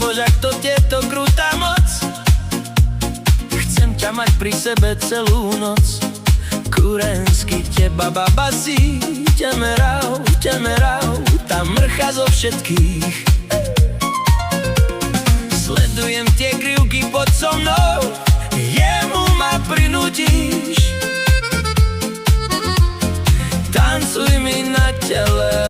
Božak, to tieto krutá moc. Chcem ťa mať pri sebe celú noc. Kurensky teba babasí, ťamerau, tá mrcha zo všetkých. Sledujem tie krivky pod so mnou, jemu ma prinútiš. Tancuj mi na tele.